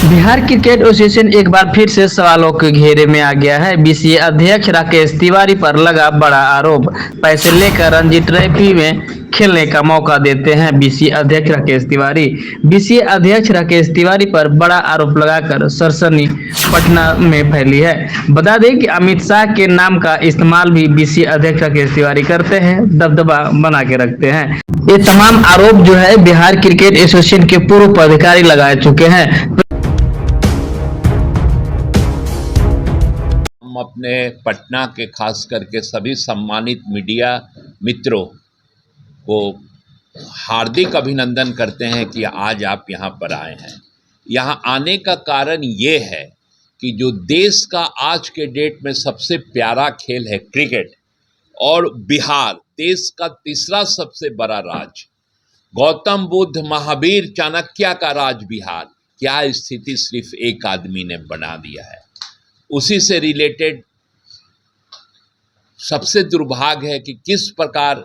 Bihar cricket association एक बार फिर से सवालों के घेरे में आ गया है। बीसीए अध्यक्ष राकेश तिवारी पर लगा बड़ा आरोप। पैसे लेकर रणजी ट्रॉफी में खेलने का मौका देते हैं बीसीए अध्यक्ष राकेश तिवारी। बीसीए अध्यक्ष राकेश तिवारी पर बड़ा आरोप लगाकर सनसनी पटना में फैली है। बता दें कि अमित शाह के नाम का इस्तेमाल भी बीसीए अध्यक्ष राकेश तिवारी करते हैं, दबदबा बना के रखते हैं। ये तमाम आरोप जो है बिहार क्रिकेट एसोसिएशन के पूर्व पदाधिकारी लगा चुके हैं। हम अपने पटना के खास करके सभी सम्मानित मीडिया मित्रों को हार्दिक अभिनंदन करते हैं कि आज आप यहाँ पर आए हैं। यहाँ आने का कारण ये है कि जो देश का आज के डेट में सबसे प्यारा खेल है क्रिकेट, और बिहार देश का तीसरा सबसे बड़ा राज्य, गौतम बुद्ध महावीर चाणक्य का राज बिहार, क्या स्थिति सिर्फ एक आदमी ने बना दिया है। उसी से रिलेटेड सबसे दुर्भाग्य है कि किस प्रकार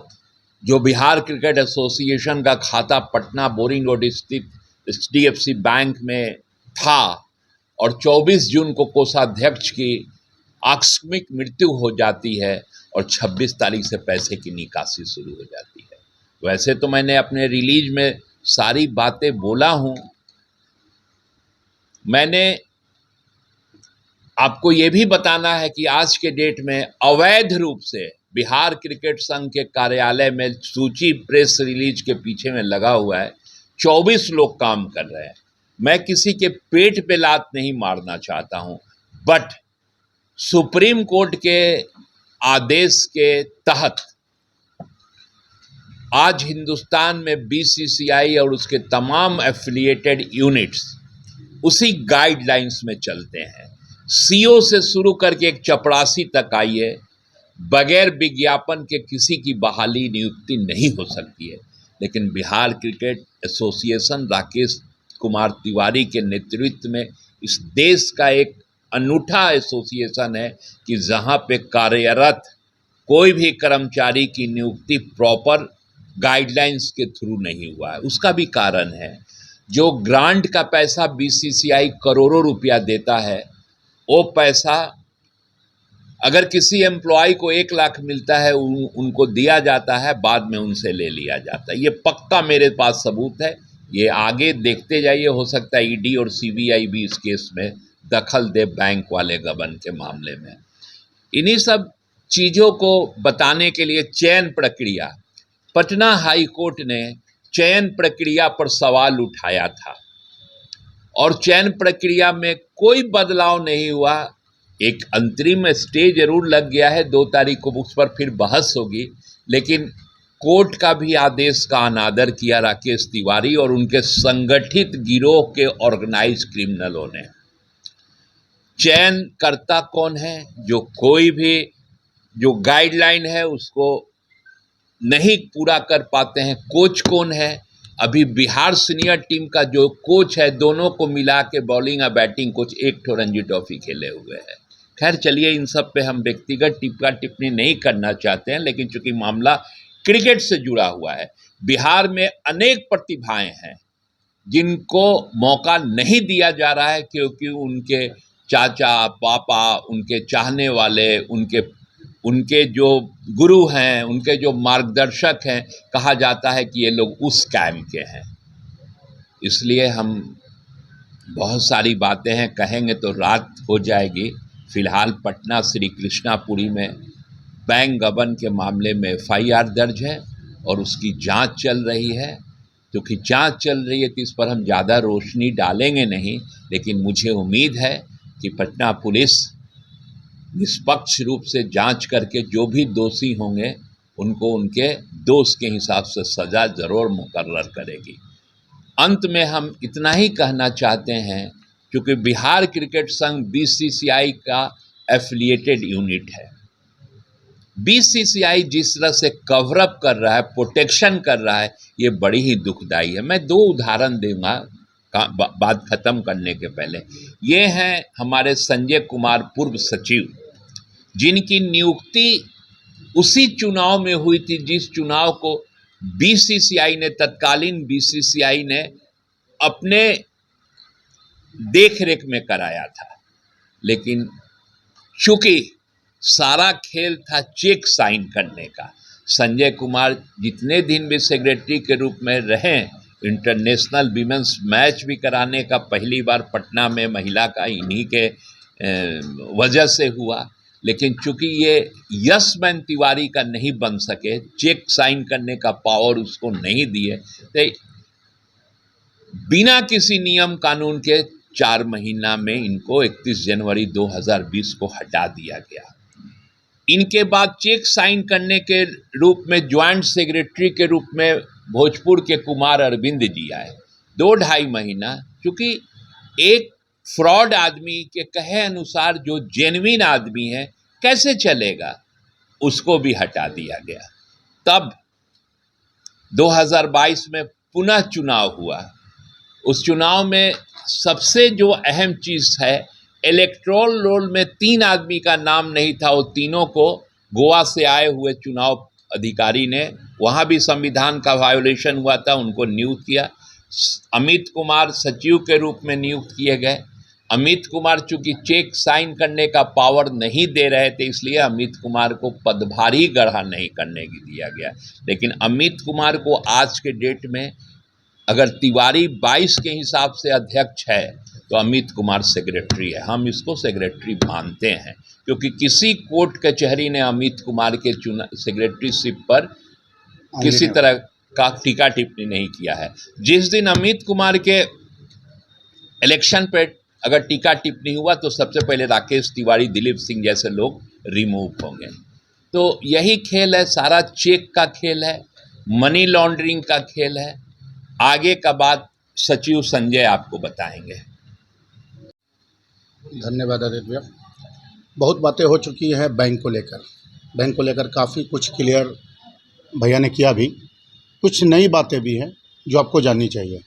जो बिहार क्रिकेट एसोसिएशन का खाता पटना बोरिंग रोड स्थित HDFC बैंक में था और 24 जून को कोषाध्यक्ष की आकस्मिक मृत्यु हो जाती है और 26 तारीख से पैसे की निकासी शुरू हो जाती है। वैसे तो मैंने अपने रिलीज में सारी बातें बोला हूँ। मैंने आपको ये भी बताना है कि आज के डेट में अवैध रूप से बिहार क्रिकेट संघ के कार्यालय में सूची प्रेस रिलीज के पीछे में लगा हुआ है, 24 लोग काम कर रहे हैं। मैं किसी के पेट पे लात नहीं मारना चाहता हूं, बट सुप्रीम कोर्ट के आदेश के तहत आज हिंदुस्तान में BCCI और उसके तमाम एफिलिएटेड यूनिट्स उसी गाइडलाइंस में चलते हैं। CO से शुरू करके एक चपरासी तक आई है, बगैर विज्ञापन के किसी की बहाली नियुक्ति नहीं हो सकती है। लेकिन बिहार क्रिकेट एसोसिएशन राकेश कुमार तिवारी के नेतृत्व में इस देश का एक अनूठा एसोसिएशन है कि जहां पे कार्यरत कोई भी कर्मचारी की नियुक्ति प्रॉपर गाइडलाइंस के थ्रू नहीं हुआ है। उसका भी कारण है, जो ग्रांट का पैसा BCCI करोड़ों रुपया देता है, वो पैसा अगर किसी एम्प्लॉय को 1 लाख मिलता है उनको दिया जाता है, बाद में उनसे ले लिया जाता है। ये पक्का मेरे पास सबूत है। ये आगे देखते जाइए, हो सकता है ED और CBI भी इस केस में दखल दे बैंक वाले गबन के मामले में। इन्हीं सब चीज़ों को बताने के लिए चयन प्रक्रिया, पटना हाई कोर्ट ने चयन प्रक्रिया पर सवाल उठाया था और चयन प्रक्रिया में कोई बदलाव नहीं हुआ। एक अंतरिम स्टे जरूर लग गया है, 2 तारीख को उस पर फिर बहस होगी, लेकिन कोर्ट का भी आदेश का अनादर किया राकेश तिवारी और उनके संगठित गिरोह के ऑर्गेनाइज क्रिमिनलों ने। चयनकर्ता कौन है? जो कोई भी जो गाइडलाइन है उसको नहीं पूरा कर पाते हैं। कोच कौन है? अभी बिहार सीनियर टीम का जो कोच है, दोनों को मिला के बॉलिंग और बैटिंग कोच एक ठो रणजी ट्रॉफी खेले हुए हैं। खैर चलिए, इन सब पे हम व्यक्तिगत टिप्पणी नहीं करना चाहते हैं, लेकिन चूंकि मामला क्रिकेट से जुड़ा हुआ है, बिहार में अनेक प्रतिभाएं हैं जिनको मौका नहीं दिया जा रहा है क्योंकि उनके चाचा पापा, उनके चाहने वाले, उनके जो गुरु हैं, उनके जो मार्गदर्शक हैं, कहा जाता है कि ये लोग उस कैंप के हैं। इसलिए हम बहुत सारी बातें हैं, कहेंगे तो रात हो जाएगी। फिलहाल पटना श्री कृष्णापुरी में बैंक गबन के मामले में FIR दर्ज है और उसकी जांच चल रही है। क्योंकि जांच चल रही है तो इस पर हम ज़्यादा रोशनी डालेंगे नहीं, लेकिन मुझे उम्मीद है कि पटना पुलिस निष्पक्ष रूप से जांच करके जो भी दोषी होंगे उनको उनके दोष के हिसाब से सज़ा ज़रूर मुकर्रर करेगी। अंत में हम इतना ही कहना चाहते हैं, क्योंकि बिहार क्रिकेट संघ BCCI का एफिलिएटेड यूनिट है। BCCI जिस तरह से कवरअप कर रहा है, प्रोटेक्शन कर रहा है, ये बड़ी ही दुखदाई है। मैं 2 उदाहरण दूंगा बात खत्म करने के पहले। ये हैं हमारे संजय कुमार पूर्व सचिव, जिनकी नियुक्ति उसी चुनाव में हुई थी जिस चुनाव को BCCI ने, तत्कालीन BCCI ने अपने देख रेख में कराया था, लेकिन चूंकि सारा खेल था चेक साइन करने का, संजय कुमार जितने दिन भी सेक्रेटरी के रूप में रहे, इंटरनेशनल विमेंस मैच भी कराने का पहली बार पटना में महिला का इन्हीं के वजह से हुआ, लेकिन चूंकि ये यशमैन तिवारी का नहीं बन सके, चेक साइन करने का पावर उसको नहीं दिए, तो बिना किसी नियम कानून के 4 महीना में इनको 31 जनवरी 2020 को हटा दिया गया। इनके बाद चेक साइन करने के रूप में ज्वाइंट सेक्रेटरी के रूप में भोजपुर के कुमार अरविंद जी आए। 2-2.5 महीना, क्योंकि एक फ्रॉड आदमी के कहे अनुसार जो जेन्युइन आदमी है कैसे चलेगा, उसको भी हटा दिया गया। तब 2022 में पुनः चुनाव हुआ। उस चुनाव में सबसे जो अहम चीज़ है, इलेक्टोरल रोल में 3 आदमी का नाम नहीं था। वो तीनों को गोवा से आए हुए चुनाव अधिकारी ने, वहाँ भी संविधान का वायोलेशन हुआ था, उनको नियुक्त किया। अमित कुमार सचिव के रूप में नियुक्त किए गए। अमित कुमार चूंकि चेक साइन करने का पावर नहीं दे रहे थे, इसलिए अमित कुमार को पदभार ही ग्रहण नहीं करने की दिया गया। लेकिन अमित कुमार को आज के डेट में अगर तिवारी 22 के हिसाब से अध्यक्ष है तो अमित कुमार सेक्रेटरी है। हम इसको सेक्रेटरी मानते हैं, क्योंकि किसी कोर्ट कचहरी ने अमित कुमार के सेक्रेटरीशिप पर किसी तरह का टीका टिप्पणी नहीं किया है। जिस दिन अमित कुमार के इलेक्शन पे अगर टीका टिप्पणी हुआ तो सबसे पहले राकेश तिवारी, दिलीप सिंह जैसे लोग रिमूव होंगे। तो यही खेल है, सारा चेक का खेल है, मनी लॉन्ड्रिंग का खेल है। आगे का बात सचिव संजय आपको बताएंगे। धन्यवाद आदित्य भैया। बहुत बातें हो चुकी हैं बैंक को लेकर काफ़ी कुछ क्लियर भैया ने किया भी, कुछ नई बातें भी हैं जो आपको जाननी चाहिए।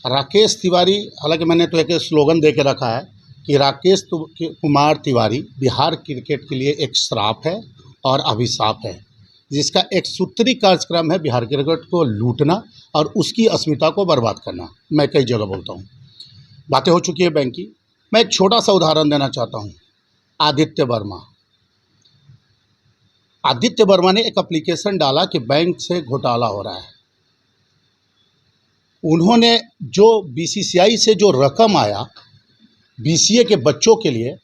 राकेश तिवारी, हालांकि मैंने तो एक स्लोगन दे के रखा है कि राकेश कुमार तिवारी बिहार क्रिकेट के लिए एक श्राप है और अभिशाप है, जिसका एक सूत्री कार्यक्रम है बिहार क्रिकेट को लूटना और उसकी अस्मिता को बर्बाद करना। मैं कई जगह बोलता हूँ, बातें हो चुकी है बैंक की। मैं एक छोटा सा उदाहरण देना चाहता हूँ। आदित्य वर्मा ने एक एप्लीकेशन डाला कि बैंक से घोटाला हो रहा है। उन्होंने जो बीसीसीआई से जो रकम आया बीसीए के बच्चों के लिए,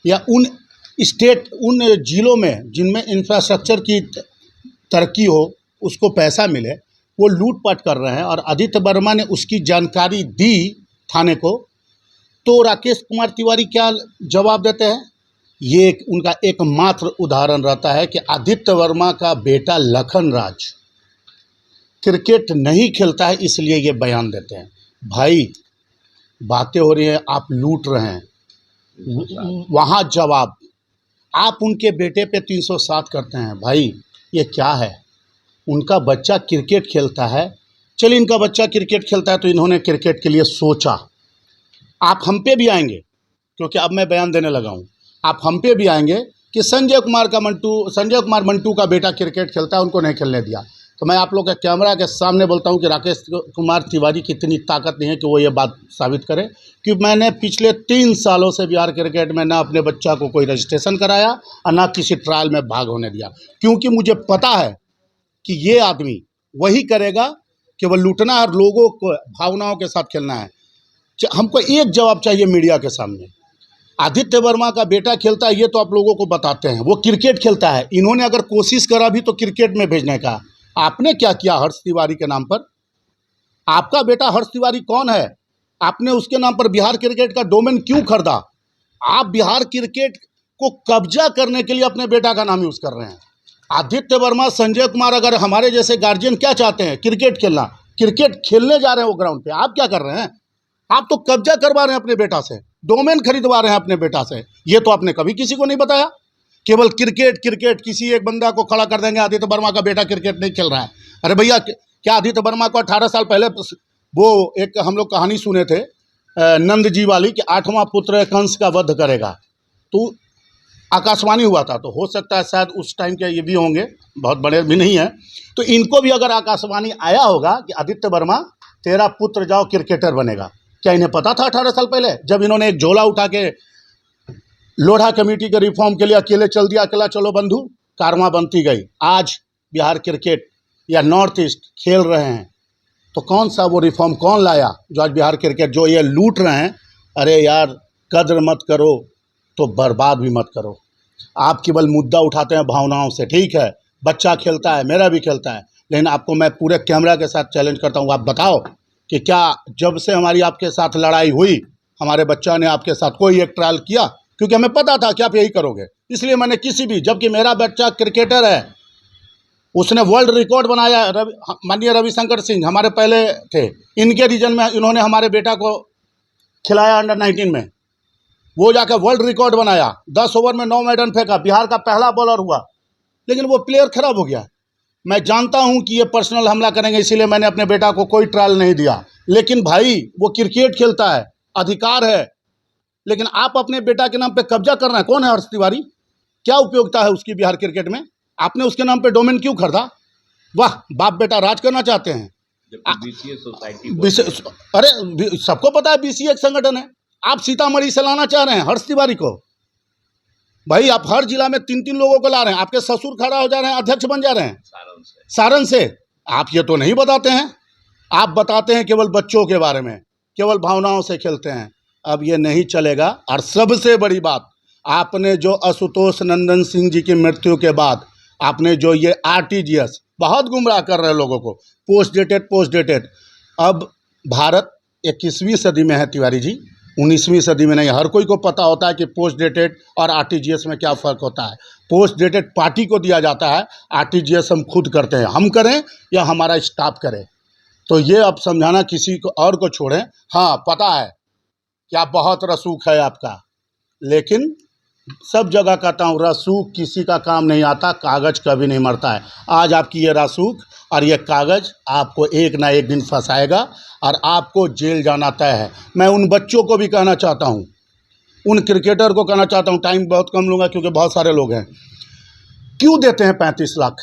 या उन जिलों में जिनमें इंफ्रास्ट्रक्चर की तरक्की हो, उसको पैसा मिले, वो लूटपाट कर रहे हैं। और आदित्य वर्मा ने उसकी जानकारी दी थाने को, तो राकेश कुमार तिवारी क्या जवाब देते हैं? ये उनका एकमात्र उदाहरण रहता है कि आदित्य वर्मा का बेटा लखन राज क्रिकेट नहीं खेलता है, इसलिए ये बयान देते हैं। भाई, बातें हो रही हैं, आप लूट रहे हैं, वहाँ जवाब आप उनके बेटे पे 307 करते हैं। भाई, ये क्या है? उनका बच्चा क्रिकेट खेलता है, चलिए इनका बच्चा क्रिकेट खेलता है तो इन्होंने क्रिकेट के लिए सोचा। आप हम पे भी आएंगे, क्योंकि अब मैं बयान देने लगा हूँ, आप हम पे भी आएंगे कि संजय कुमार मंटू का बेटा क्रिकेट खेलता है, उनको नहीं खेलने दिया। तो मैं आप लोग के कैमरा के सामने बोलता हूँ कि राकेश कुमार तिवारी की इतनी ताकत नहीं है कि वो ये बात साबित करे कि मैंने पिछले 3 सालों से बिहार क्रिकेट में ना अपने बच्चा को कोई रजिस्ट्रेशन कराया और ना किसी ट्रायल में भाग होने दिया, क्योंकि मुझे पता है कि ये आदमी वही करेगा कि वह लूटना और लोगों को भावनाओं के साथ खेलना है। हमको एक जवाब चाहिए मीडिया के सामने। आदित्य वर्मा का बेटा खेलता है, ये तो आप लोगों को बताते हैं, वो क्रिकेट खेलता है। इन्होंने अगर कोशिश करा भी तो क्रिकेट में भेजने का, आपने क्या किया हर्ष तिवारी के नाम पर? आपका बेटा हर्ष तिवारी कौन है? आपने उसके नाम पर बिहार क्रिकेट का डोमेन क्यों खरीदा? आप बिहार क्रिकेट को कब्जा करने के लिए अपने बेटा का नाम यूज़ कर रहे हैं। आदित्य वर्मा, संजय कुमार, अगर हमारे जैसे गार्जियन क्या चाहते हैं? क्रिकेट खेलना। क्रिकेट खेलने जा रहे हैं वो ग्राउंड पे, आप क्या कर रहे हैं? आप तो कब्जा करवा रहे हैं अपने बेटा से, डोमेन खरीदवा रहे हैं अपने बेटा से। ये तो आपने कभी किसी को नहीं बताया। केवल क्रिकेट किसी एक बंदा को खड़ा कर देंगे, आदित्य वर्मा का बेटा क्रिकेट नहीं खेल रहा है। अरे भैया, क्या आदित्य वर्मा को 18 साल पहले वो एक हम लोग कहानी सुने थे नंद जी वाली कि 8वां पुत्र कंस का वध करेगा, तो आकाशवाणी हुआ था। तो हो सकता है शायद उस टाइम के ये भी होंगे, बहुत बड़े भी नहीं है। तो इनको भी अगर आकाशवाणी आया होगा कि आदित्य वर्मा तेरा पुत्र जाओ क्रिकेटर बनेगा, क्या इन्हें पता था 18 साल पहले, जब इन्होंने एक झोला उठा के लोढ़ा कमेटी के रिफॉर्म के लिए अकेले चल दिया, अकेला चलो बंधु, कारवां बनती गई। आज बिहार क्रिकेट या नॉर्थ ईस्ट खेल रहे हैं, तो कौन सा वो रिफॉर्म कौन लाया जो आज बिहार क्रिकेट जो ये लूट रहे हैं? अरे यार, कद्र मत करो तो बर्बाद भी मत करो। आप केवल मुद्दा उठाते हैं भावनाओं से, ठीक है, बच्चा खेलता है, मेरा भी खेलता है, लेकिन आपको मैं पूरे कैमरा के साथ चैलेंज करता हूँ, आप बताओ कि क्या जब से हमारी आपके साथ लड़ाई हुई, हमारे बच्चा ने आपके साथ कोई एक ट्रायल किया? क्योंकि हमें पता था कि आप यही करोगे, इसलिए मैंने किसी भी, जबकि मेरा बच्चा क्रिकेटर है, उसने वर्ल्ड रिकॉर्ड बनाया। माननीय रविशंकर सिंह हमारे पहले थे, इनके रीजन में इन्होंने हमारे बेटा को खिलाया अंडर 19 में, वो जाकर वर्ल्ड रिकॉर्ड बनाया, 10 ओवर में 9 मैडन फेंका, बिहार का पहला बॉलर हुआ, लेकिन वो प्लेयर खराब हो गया। मैं जानता हूं कि ये पर्सनल हमला करेंगे, इसीलिए मैंने अपने बेटा को कोई ट्रायल नहीं दिया, लेकिन भाई वो क्रिकेट खेलता है, अधिकार है, लेकिन आप अपने बेटा के नाम पे कब्जा कर रहे हैं। कौन है हर्ष तिवारी? क्या उपयोगिता है उसकी बिहार क्रिकेट में? आपने उसके नाम पे डोमेन क्यों खरीदा? वाह, बाप बेटा राज करना चाहते हैं। बीसीए सोसाइटी, अरे सबको पता है बीसीए एक संगठन है, आप सीतामढ़ी से लाना चाह रहे हैं हर्ष तिवारी को। भाई आप हर जिला में 3-3 लोगों को ला रहे हैं, आपके ससुर खड़ा हो जा रहे हैं, अध्यक्ष बन जा रहे हैं सारण से। आप ये तो नहीं बताते हैं, आप बताते हैं केवल बच्चों के बारे में, केवल भावनाओं से खेलते हैं। अब ये नहीं चलेगा। और सबसे बड़ी बात, आपने जो आशुतोष नंदन सिंह जी की मृत्यु के बाद आपने जो ये आरटीजीएस बहुत गुमराह कर रहे हैं लोगों को, पोस्ट डेटेड। अब भारत 21वीं सदी में है तिवारी जी, 19वीं सदी में नहीं। हर कोई को पता होता है कि पोस्ट डेटेड और आरटीजीएस में क्या फ़र्क होता है। पोस्ट डेटेड पार्टी को दिया जाता है, आरटीजीएस हम खुद करते हैं, हम करें या हमारा स्टाफ करे। तो ये अब समझाना किसी को और को छोड़ें। हाँ, पता है क्या बहुत रसूख है आपका, लेकिन सब जगह कहता हूँ, रसूख किसी का काम नहीं आता, कागज़ कभी नहीं मरता है। आज आपकी ये रसूख और ये कागज़ आपको एक ना एक दिन फंसाएगा और आपको जेल जाना तय है। मैं उन बच्चों को भी कहना चाहता हूँ, उन क्रिकेटर को कहना चाहता हूँ, टाइम बहुत कम लूँगा क्योंकि बहुत सारे लोग हैं, क्यों देते हैं 35 लाख?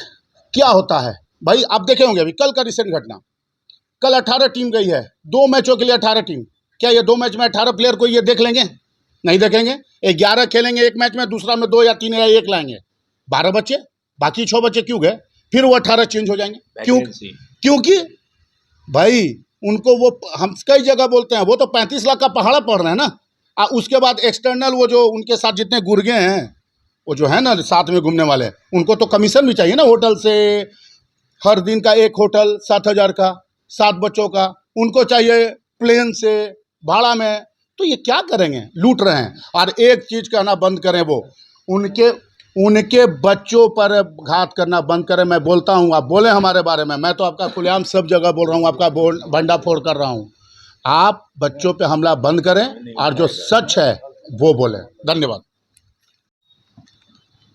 क्या होता है भाई? आप देखे होंगे अभी कल का रिसेंट घटना, कल 18 टीम गई है, 2 मैचों के लिए 18 टीम। क्या ये 2 मैच में 18 प्लेयर को ये देख लेंगे? नहीं देखेंगे। 11 खेलेंगे एक मैच में, दूसरा में 2 या 3 या 1 लाएंगे। 12 बच्चे, बाकी 6 बच्चे क्यों गए? फिर वो 18 चेंज हो जाएंगे। क्यों? क्योंकि भाई उनको वो, हम कई जगह बोलते हैं, वो तो 35 लाख का पहाड़ा पड़ रहे हैं ना। उसके बाद एक्सटर्नल वो जो उनके साथ जितने गुर्गे हैं, वो जो है ना साथ में घूमने वाले, उनको तो कमीशन भी चाहिए ना होटल से। हर दिन का एक होटल 7,000 का, 7 बच्चों का, उनको चाहिए प्लेन से भाड़ा में। तो ये क्या करेंगे? लूट रहे हैं। और एक चीज़ कहना बंद करें, वो उनके बच्चों पर घात करना बंद करें। मैं बोलता हूँ, आप बोले हमारे बारे में, मैं तो आपका खुलेआम सब जगह बोल रहा हूँ, आपका भंडाफोड़ कर रहा हूँ। आप बच्चों पे हमला बंद करें और जो सच है वो बोलें। धन्यवाद।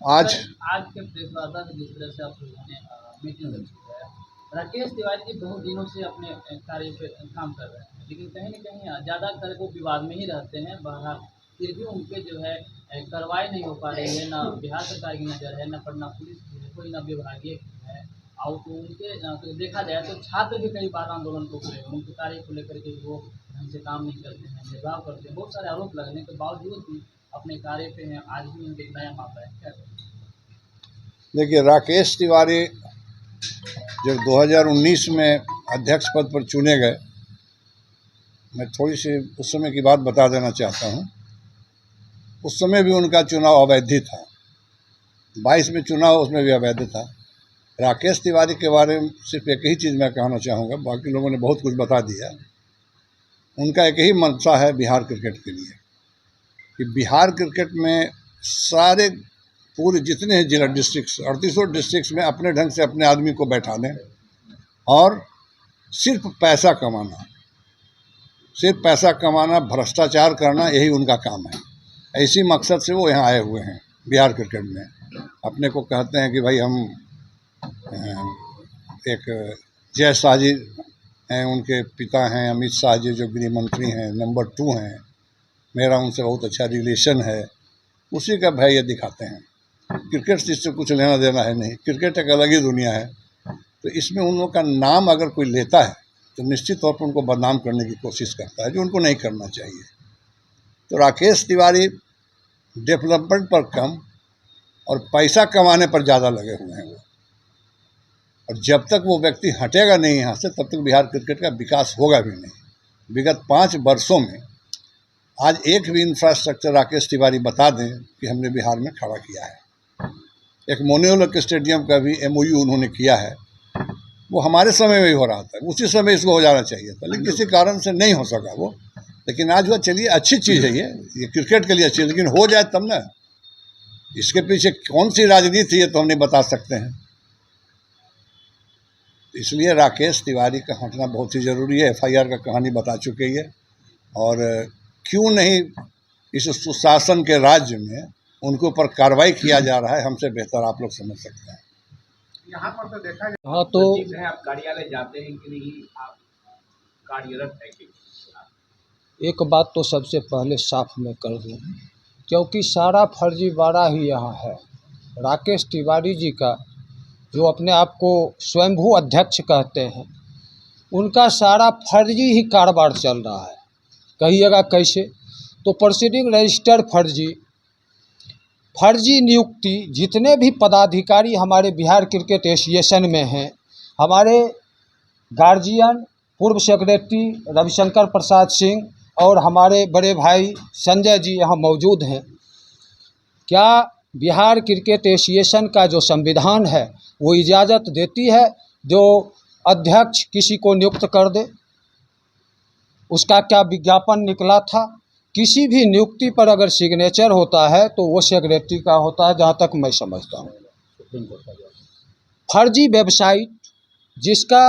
आज के प्रेस वार्ता में जिस तरह से आप लोगों ने मीटिंग रखी है, राकेश तिवारी जी बहुत दिनों से अपने कार्य पे काम कर रहे हैं, लेकिन कहीं न कहीं ज़्यादातर वो विवाद में ही रहते हैं। बहरहाल फिर भी उन पे जो है कार्रवाई नहीं हो पा रही है, ना बिहार सरकार की नज़र है, ना पटना पुलिस की है, कोई ना विभागीय है। और तो उनके तो देखा जाए तो छात्र भी कई बार आंदोलन को खड़े हुए, उनके कार्य को लेकर के वो ढंग से काम नहीं करते हैं, भेदभाव करते हैं, बहुत सारे आरोप लगने के बावजूद भी अपने कार्य पे हैं। आज भी उनके नया मामला है, क्या करें? देखिए, राकेश तिवारी जब 2019 में अध्यक्ष पद पर चुने गए, मैं थोड़ी सी उस समय की बात बता देना चाहता हूँ। उस समय भी उनका चुनाव अवैध था, 22 में चुनाव उसमें भी अवैध था। राकेश तिवारी के बारे में सिर्फ एक ही चीज़ मैं कहना चाहूँगा, बाकी लोगों ने बहुत कुछ बता दिया। उनका एक ही मंशा है बिहार क्रिकेट के लिए कि बिहार क्रिकेट में सारे पूरे जितने हैं जिला डिस्ट्रिक्ट्स, 38 डिस्ट्रिक्ट्स में अपने ढंग से अपने आदमी को बैठा दें और सिर्फ पैसा कमाना, सिर्फ पैसा कमाना, भ्रष्टाचार करना, यही उनका काम है। ऐसी मकसद से वो यहाँ आए हुए हैं बिहार क्रिकेट में। अपने को कहते हैं कि भाई हम एक जय शाह जी हैं, उनके पिता हैं अमित शाह जी जो गृह मंत्री हैं, नंबर 2 हैं, मेरा उनसे बहुत अच्छा रिलेशन है, उसी का भय ये दिखाते हैं। क्रिकेट से इससे कुछ लेना देना है नहीं, क्रिकेट एक अलग ही दुनिया है। तो इसमें उन लोगों का नाम अगर कोई लेता है तो निश्चित तौर पर उनको बदनाम करने की कोशिश करता है, जो उनको नहीं करना चाहिए। तो राकेश तिवारी डेवलपमेंट पर कम और पैसा कमाने पर ज़्यादा लगे हुए हैं वो, और जब तक वो व्यक्ति हटेगा नहीं यहाँ से तब तक बिहार क्रिकेट का विकास होगा भी नहीं। विगत 5 वर्षों में आज एक भी इंफ्रास्ट्रक्चर राकेश तिवारी बता दें कि हमने बिहार में खड़ा किया है। एक मोनियोलक स्टेडियम का भी MOU उन्होंने किया है, वो हमारे समय में ही हो रहा था, उसी समय इसको हो जाना चाहिए था, लेकिन किसी कारण से नहीं हो सका वो। लेकिन आज हुआ, चलिए अच्छी चीज़ है ये क्रिकेट के लिए अच्छी है, लेकिन हो जाए तब ना। इसके पीछे कौन सी राजनीति है तो हम नहीं बता सकते हैं। इसलिए राकेश तिवारी का हटना बहुत ही ज़रूरी है। FIR का कहानी बता चुकी है, और क्यों नहीं इस सुशासन के राज्य में उनके ऊपर कार्रवाई किया जा रहा है, हमसे बेहतर आप लोग समझ सकते हैं। यहाँ पर तो देखा जाए, हाँ, तो है आप कार्यालय जाते हैं कि नहीं, आप कार्यरत है कि? एक बात तो सबसे पहले साफ मैं कर दूं, क्योंकि सारा फर्जीवाड़ा ही यहाँ है। राकेश तिवारी जी का, जो अपने आप को स्वयंभू अध्यक्ष कहते हैं, उनका सारा फर्जी ही कारोबार चल रहा है। कहिएगा कैसे? तो प्रोसीडिंग रजिस्टर फर्जी नियुक्ति, जितने भी पदाधिकारी हमारे बिहार क्रिकेट एसोसिएशन में हैं, हमारे गार्जियन पूर्व सेक्रेटरी रविशंकर प्रसाद सिंह और हमारे बड़े भाई संजय जी यहाँ मौजूद हैं। क्या बिहार क्रिकेट एसोसिएशन का जो संविधान है वो इजाज़त देती है जो अध्यक्ष किसी को नियुक्त कर दे? उसका क्या विज्ञापन निकला था? किसी भी नियुक्ति पर अगर सिग्नेचर होता है तो वो सेक्रेटरी का होता है, जहाँ तक मैं समझता हूँ। फर्जी वेबसाइट जिसका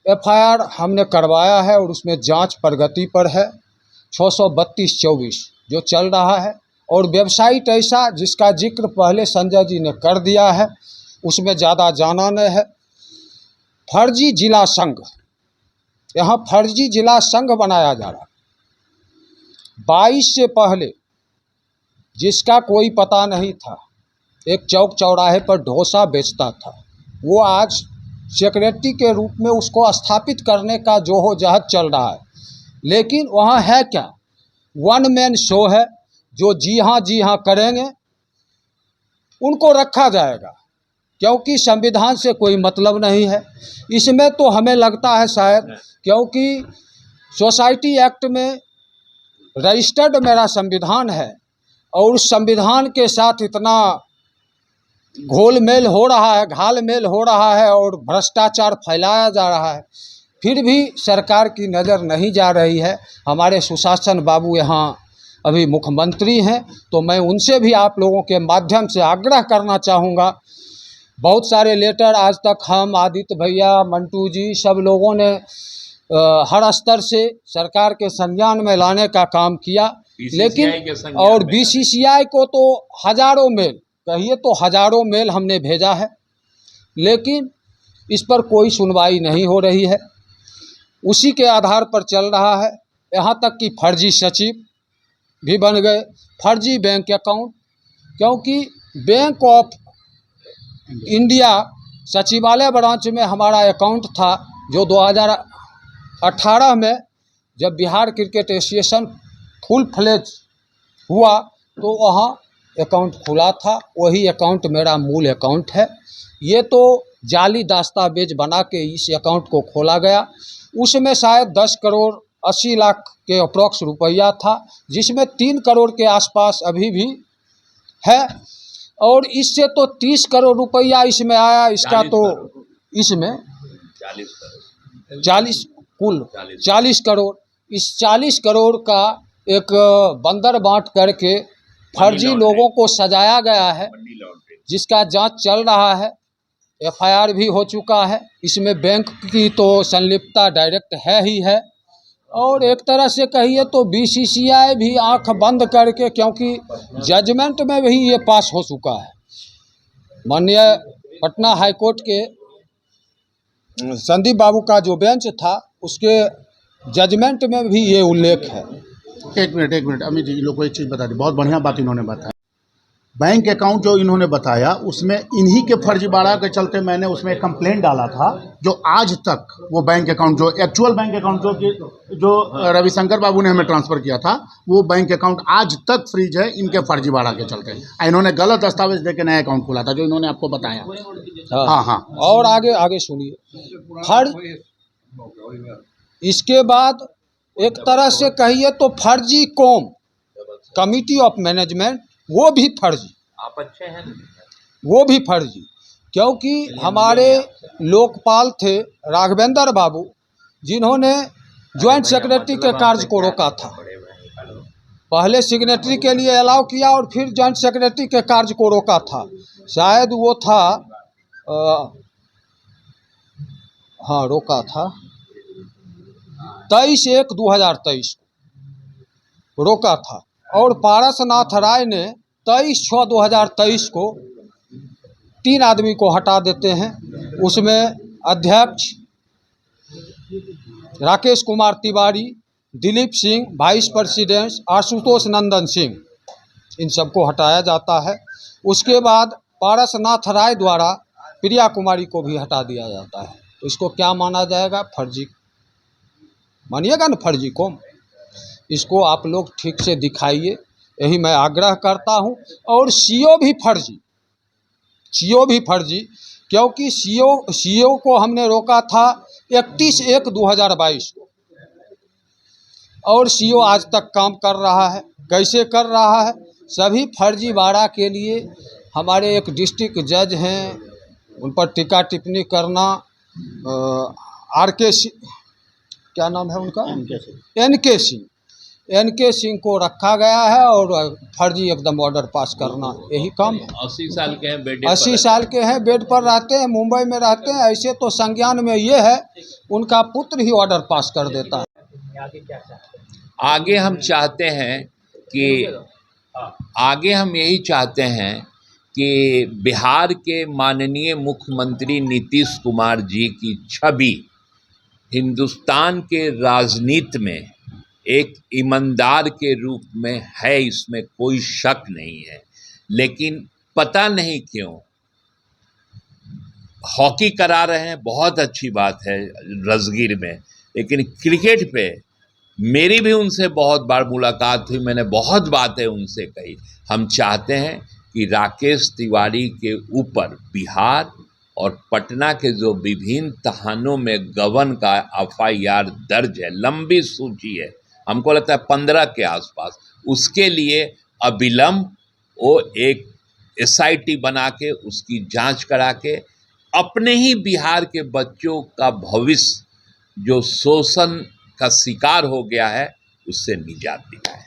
FIR हमने करवाया है और उसमें जांच प्रगति पर है, 632/24 जो चल रहा है, और वेबसाइट ऐसा जिसका जिक्र पहले संजय जी ने कर दिया है, उसमें ज़्यादा जाना नहीं है। फर्जी जिला संघ, यहाँ फर्जी जिला संघ बनाया जा रहा है। 22 से पहले जिसका कोई पता नहीं था, एक चौक चौराहे पर डोसा बेचता था, वो आज सेक्रेटरी के रूप में उसको स्थापित करने का जो हो जहद चल रहा है। लेकिन वहाँ है क्या? 1 मैन शो है, जो जी हाँ करेंगे उनको रखा जाएगा, क्योंकि संविधान से कोई मतलब नहीं है इसमें। तो हमें लगता है शायद, क्योंकि सोसाइटी एक्ट में रजिस्टर्ड मेरा संविधान है और उस संविधान के साथ इतना घोलमेल हो रहा है, घालमेल हो रहा है और भ्रष्टाचार फैलाया जा रहा है, फिर भी सरकार की नज़र नहीं जा रही है। हमारे सुशासन बाबू यहाँ अभी मुख्यमंत्री हैं, तो मैं उनसे भी आप लोगों के माध्यम से आग्रह करना चाहूँगा। बहुत सारे लेटर आज तक हम, आदित्य भैया, मंटू जी, सब लोगों ने हर स्तर से सरकार के संज्ञान में लाने का काम किया, लेकिन और BCCI को तो हज़ारों मेल, कहिए तो हज़ारों मेल हमने भेजा है, लेकिन इस पर कोई सुनवाई नहीं हो रही है। उसी के आधार पर चल रहा है। यहाँ तक कि फर्जी सचिव भी बन गए, फर्जी बैंक अकाउंट, क्योंकि बैंक ऑफ इंडिया सचिवालय ब्रांच में हमारा अकाउंट था, जो 2018 में जब Bihar cricket association full fledge हुआ तो वहाँ अकाउंट खुला था। वही अकाउंट मेरा मूल अकाउंट है। ये तो जाली दस्तावेज बना के इस अकाउंट को खोला गया। उसमें शायद 10 करोड़ 80 लाख के अप्रॉक्स रुपया था, जिसमें 3 करोड़ के आसपास अभी भी है, और इससे तो 30 करोड़ रुपया इसमें आया। इसका तो इसमें 40 करोड़, इस 40 करोड़ का एक बंदर बांट करके फर्जी लोगों को सजाया गया है, जिसका जांच चल रहा है। FIR भी हो चुका है। इसमें बैंक की तो संलिप्तता डायरेक्ट है ही है, और एक तरह से कहिए तो BCCI भी आंख बंद करके, क्योंकि जजमेंट में भी ये पास हो चुका है। माननीय पटना हाई कोर्ट के संदीप बाबू का जो बेंच था, उसके जजमेंट में भी ये उल्लेख है। एक मिनट अमित जी, लोग को एक चीज़ बता दी, बहुत बढ़िया बात इन्होंने बताया। बैंक अकाउंट जो इन्होंने बताया उसमें इन्हीं के फर्जीवाड़ा के चलते मैंने उसमें एक कंप्लेंट डाला था, जो आज तक वो बैंक अकाउंट जो एक्चुअल बैंक अकाउंट जो रविशंकर बाबू ने हमें ट्रांसफ़र किया था, वो बैंक अकाउंट आज तक फ्रीज है इनके फर्जीवाड़ा के चलते। इन्होंने गलत दस्तावेज देके नया अकाउंट खोला था, जो इन्होंने आपको बताया। हाँ हाँ। और आगे आगे सुनिए। इसके बाद एक तरह से कहिए तो फर्जी कमिटी ऑफ मैनेजमेंट, वो भी फर्जी, आप अच्छे हैं, वो भी फर्जी, क्योंकि हमारे लोकपाल थे राघवेंद्र बाबू, जिन्होंने ज्वाइंट सेक्रेटरी के कार्य को रोका था। पहले सिग्नेटरी के लिए अलाउ किया और फिर ज्वाइंट सेक्रेटरी के कार्य को रोका था। शायद वो था रोका था 23/1/2023 को रोका था, और पारसनाथ राय ने 23/6/2023 को 3 आदमी को हटा देते हैं। उसमें अध्यक्ष राकेश कुमार तिवारी, दिलीप सिंह, वाइस प्रेसिडेंट आशुतोष नंदन सिंह, इन सबको हटाया जाता है। उसके बाद पारसनाथ राय द्वारा प्रिया कुमारी को भी हटा दिया जाता है। तो इसको क्या माना जाएगा? फर्जी मानिएगा ना, फर्जी को। इसको आप लोग ठीक से दिखाइए, यही मैं आग्रह करता हूं। और सीओ भी फर्जी, क्योंकि सीओ को हमने रोका था 31/1/2022 को, और सीओ आज तक काम कर रहा है। कैसे कर रहा है? सभी फर्जीवाड़ा के लिए हमारे एक डिस्ट्रिक्ट जज हैं, उन पर टीका टिप्पणी करना, क्या नाम है उनका, एनके सिंह को रखा गया है, और फर्जी एकदम ऑर्डर पास करना, यही काम है। 80 साल के हैं, 80 साल के हैं, बेड पर रहते हैं, मुंबई में रहते हैं। ऐसे तो संज्ञान में ये है, उनका पुत्र ही ऑर्डर पास कर देता है। आगे हम चाहते हैं कि हम यही चाहते हैं कि बिहार के माननीय मुख्यमंत्री नीतीश कुमार जी की छवि हिंदुस्तान के राजनीति में एक ईमानदार के रूप में है, इसमें कोई शक नहीं है। लेकिन पता नहीं क्यों हॉकी करा रहे हैं, बहुत अच्छी बात है राजगीर में, लेकिन क्रिकेट पे मेरी भी उनसे बहुत बार मुलाकात हुई, मैंने बहुत बातें उनसे कही। हम चाहते हैं कि राकेश तिवारी के ऊपर बिहार और पटना के जो विभिन्न थानों में गबन का FIR दर्ज है, लंबी सूची है, हमको लगता है 15 के आसपास, उसके लिए अविलंब वो एक SIT बना के उसकी जांच करा के अपने ही बिहार के बच्चों का भविष्य जो शोषण का शिकार हो गया है, उससे निजात दिलाए।